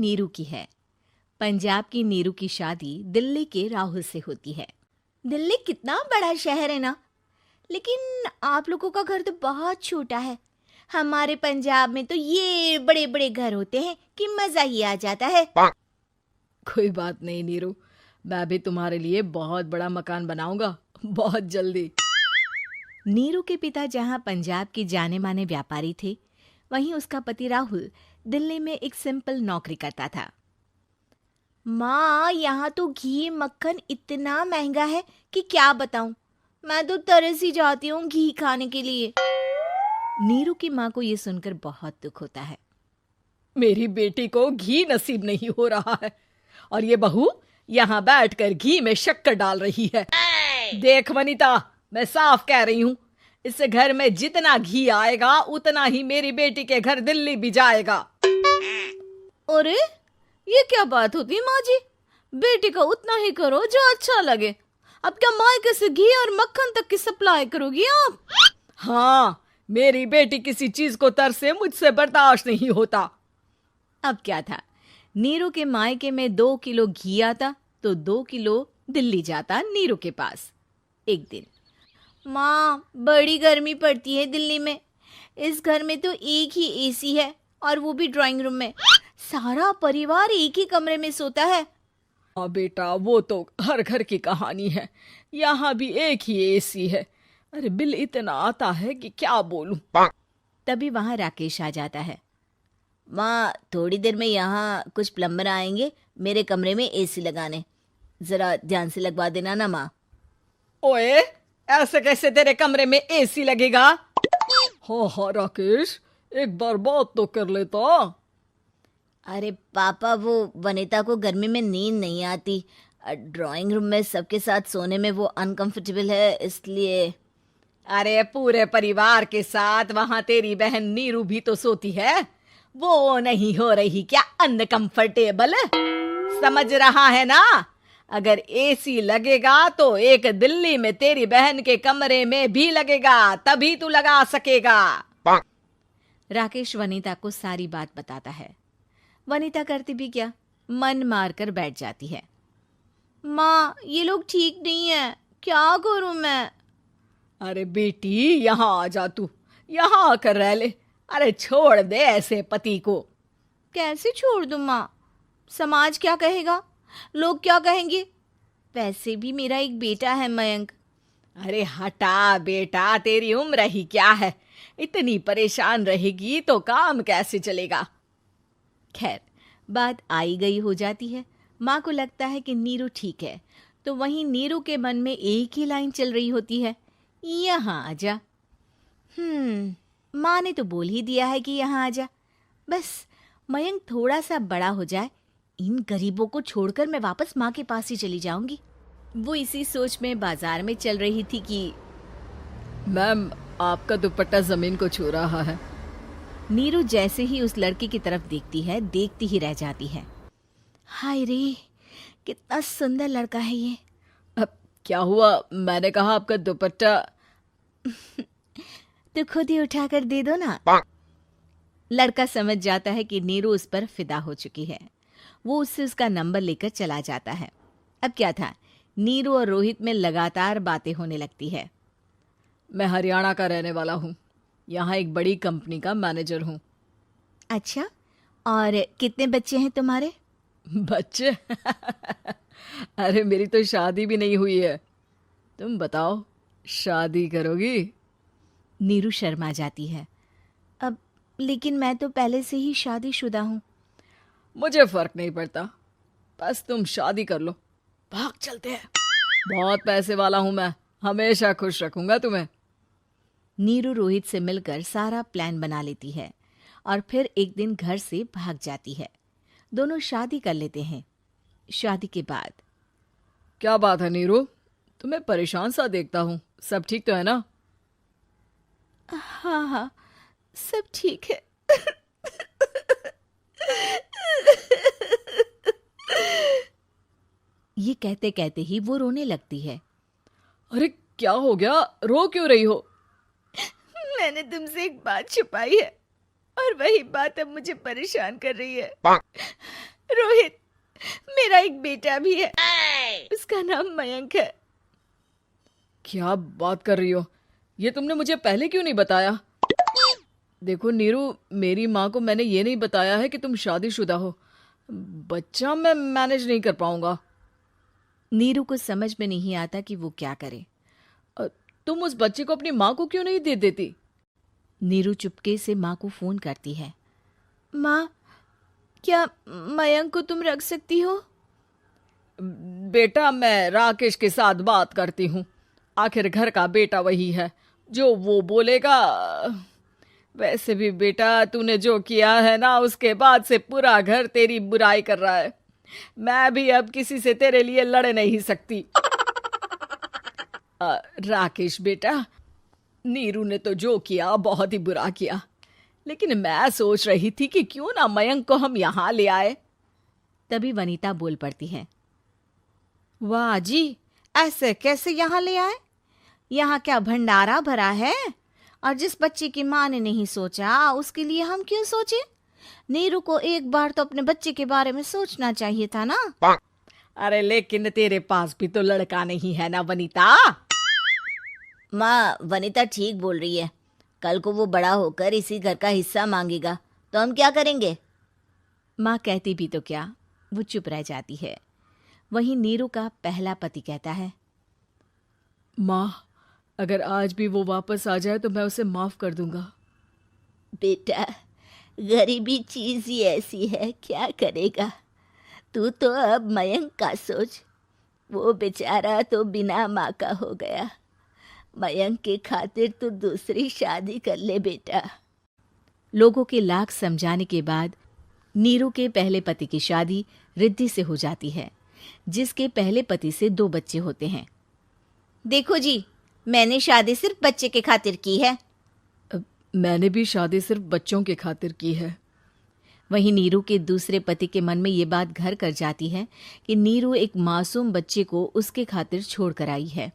नीरू की है। पंजाब की नीरू की शादी दिल्ली के राहुल से होती है। दिल्ली कितना बड़ा शहर है ना, लेकिन आप लोगों का घर तो बहुत छोटा है। हमारे पंजाब में तो ये बड़े बड़े घर होते हैं कि मजा ही आ जाता है। कोई बात नहीं नीरू, मैं भी तुम्हारे लिए बहुत बड़ा मकान बनाऊंगा, बहुत जल्दी। नीरू के पिता जहां पंजाब के जाने माने व्यापारी थे, वहीं उसका पति राहुल दिल्ली में एक सिंपल नौकरी करता था। माँ, यहाँ तो घी मक्खन इतना महंगा है कि क्या बताऊं। मैं तो तरस ही जाती हूँ घी खाने के लिए। नीरू की माँ को ये सुनकर बहुत दुख होता है। मेरी बेटी को घी नसीब नहीं हो रहा है और ये बहू यहाँ बैठकर घी में शक्कर डाल रही है। देख वनिता, मैं साफ कह रही हूँ, इस घर में जितना घी आएगा उतना ही मेरी बेटी के घर दिल्ली भी जाएगा। अरे ये क्या बात होती है माँ जी? बेटी का उतना ही करो जो अच्छा लगे। अब क्या मायके से घी और मक्खन तक की सप्लाई करोगी आप? हाँ, मेरी बेटी किसी चीज को तरसे मुझसे बर्दाश्त नहीं होता। अब क्या था, नीरू के मायके में 2 किलो घी आता तो 2 किलो दिल्ली जाता नीरू के पास। एक दिन, माँ बड़ी गर्मी पड़ती है दिल्ली में। इस घर में तो एक ही एसी है और वो भी ड्राइंग रूम में। सारा परिवार एक ही कमरे में सोता है। हाँ बेटा, वो तो हर घर की कहानी है। यहाँ भी एक ही एसी है। अरे बिल इतना आता है कि क्या बोलूं। तभी वहां राकेश आ जाता है। माँ, थोड़ी देर में यहाँ कुछ प्लम्बर आएंगे मेरे कमरे में एसी लगाने। जरा ध्यान से लगवा देना ना माँ। ओए, ऐसे कैसे तेरे कमरे में एसी लगेगा? हाँ राकेश, एक बार बात तो कर लेता। अरे पापा, वो वनिता को गर्मी में नींद नहीं आती। ड्राइंग रूम में सबके साथ सोने में वो अनकंफर्टेबल है, इसलिए। अरे पूरे परिवार के साथ वहां तेरी बहन नीरू भी तो सोती है। वो नहीं हो रही क्या अनकंफर्टेबल? समझ रहा है ना? अगर एसी लगेगा तो एक दिल्ली में तेरी बहन के कमरे में भी लगेगा, तभी तू लगा सकेगा। राकेश वनिता को सारी बात बताता है। वनिता करती भी क्या, मन मार कर बैठ जाती है। माँ, ये लोग ठीक नहीं है, क्या करूं मैं? अरे बेटी, यहाँ आ जा, तू यहाँ आकर रह ले। अरे छोड़ दे ऐसे पति को। कैसे छोड़ दूं माँ? समाज क्या कहेगा, लोग क्या कहेंगे? वैसे भी मेरा एक बेटा है मयंक। अरे हटा बेटा, तेरी उम्र ही क्या है, इतनी परेशान रहेगी तो काम कैसे चलेगा। खैर, बात आई गई हो जाती है। माँ को लगता है कि नीरू ठीक है, तो वहीं नीरू के मन में एक ही लाइन चल रही होती है, यहाँ आजा। माँ ने तो बोल ही दिया है कि यहाँ आजा। बस मयंक थोड़ा सा बड़ा हो जाए, इन गरीबों को छोड़कर मैं वापस माँ के पास ही चली जाऊंगी। वो इसी सोच में बाजार में चल रही थी कि मैम, आपका दुपट्टा जमीन को छू रहा है। नीरू जैसे ही उस लड़की की तरफ देखती है, देखती ही रह जाती है। हाय रे, कितना सुंदर लड़का है ये। अब क्या हुआ? मैंने कहा आपका दुपट्टा। तो खुद ही उठाकर दे दो ना। लड़का समझ जाता है कि नीरू उस पर फिदा हो चुकी है। वो उससे उसका नंबर लेकर चला जाता है। अब क्या था, नीरू और रोहित में लगातार बातें होने लगती है। मैं हरियाणा का रहने वाला हूँ, यहाँ एक बड़ी कंपनी का मैनेजर हूँ। अच्छा, और कितने बच्चे हैं तुम्हारे? बच्चे? अरे मेरी तो शादी भी नहीं हुई है। तुम बताओ, शादी करोगी? नीरू शर्मा जाती है। अब लेकिन मैं तो पहले से ही शादीशुदा हूँ। मुझे फर्क नहीं पड़ता, बस तुम शादी कर लो, भाग चलते हैं। बहुत पैसे वाला हूं मैं, हमेशा खुश रखूंगा तुम्हें। नीरू रोहित से मिलकर सारा प्लान बना लेती है और फिर एक दिन घर से भाग जाती है। दोनों शादी कर लेते हैं। शादी के बाद, क्या बात है नीरू, तुम्हें परेशान सा देखता हूँ, सब ठीक तो है ना? हाँ हाँ, सब ठीक है। ये कहते कहते ही वो रोने लगती है। अरे क्या हो गया, रो क्यों रही हो? मैंने तुमसे एक बात छुपाई है और वही बात अब मुझे परेशान कर रही है। रोहित, मेरा एक बेटा भी है, उसका नाम मयंक है। क्या बात कर रही हो? ये तुमने मुझे पहले क्यों नहीं बताया? देखो नीरू, मेरी माँ को मैंने ये नहीं बताया है कि तुम शादीशुदा हो। बच्चा मैं मैनेज नहीं कर पाऊंगा। नीरू को समझ में नहीं आता कि वो क्या करे। तुम उस बच्चे को अपनी माँ को क्यों नहीं दे देती? नीरू चुपके से माँ को फोन करती है। माँ, क्या मयंक को तुम रख सकती हो? बेटा, मैं राकेश के साथ बात करती हूँ। आखिर घर का बेटा वही है, जो वो बोलेगा। वैसे भी बेटा, तूने जो किया है ना, उसके बाद से पूरा घर तेरी बुराई कर रहा है। मैं भी अब किसी से तेरे लिए लड़ नहीं सकती। राकेश बेटा, नीरू ने तो जो किया बहुत ही बुरा किया, लेकिन मैं सोच रही थी कि क्यों ना मयंक को हम यहाँ ले आए। तभी वनीता बोल पड़ती है। वाह जी, ऐसे कैसे यहाँ ले आए? यहाँ क्या भंडारा भरा है? और जिस बच्चे की माँ ने नहीं सोचा, उसके लिए हम क्यों सोचे? नीरू को एक बार तो अपने बच्चे के बारे में सोचना चाहिए था ना। अरे लेकिन तेरे पास भी तो लड़का नहीं है ना वनीता। माँ, वनीता ठीक बोल रही है। कल को वो बड़ा होकर इसी घर का हिस्सा मांगेगा तो हम क्या करेंगे? माँ कहती भी तो क्या, वो चुप रह जाती है। वहीं नीरू का पहला पति कहता है। माँ, अगर आज भी वो वापस आ जाए तो मैं उसे माफ कर दूंगा। बेटा, गरीबी चीज ही ऐसी है, क्या करेगा? तू तो अब मयंक का सोच। वो बेचारा तो बिना माँ का हो गया। मयंक के खातिर तू दूसरी शादी कर ले बेटा। लोगों के लाख समझाने के बाद नीरू के पहले पति की शादी रिद्धि से हो जाती है, जिसके पहले पति से 2 बच्चे होते हैं। देखो जी, मैंने शादी सिर्फ बच्चे के खातिर की है। मैंने भी शादी सिर्फ बच्चों के खातिर की है। वहीं नीरू के दूसरे पति के मन में ये बात घर कर जाती है कि नीरू एक मासूम बच्चे को उसके खातिर छोड़ कर आई है।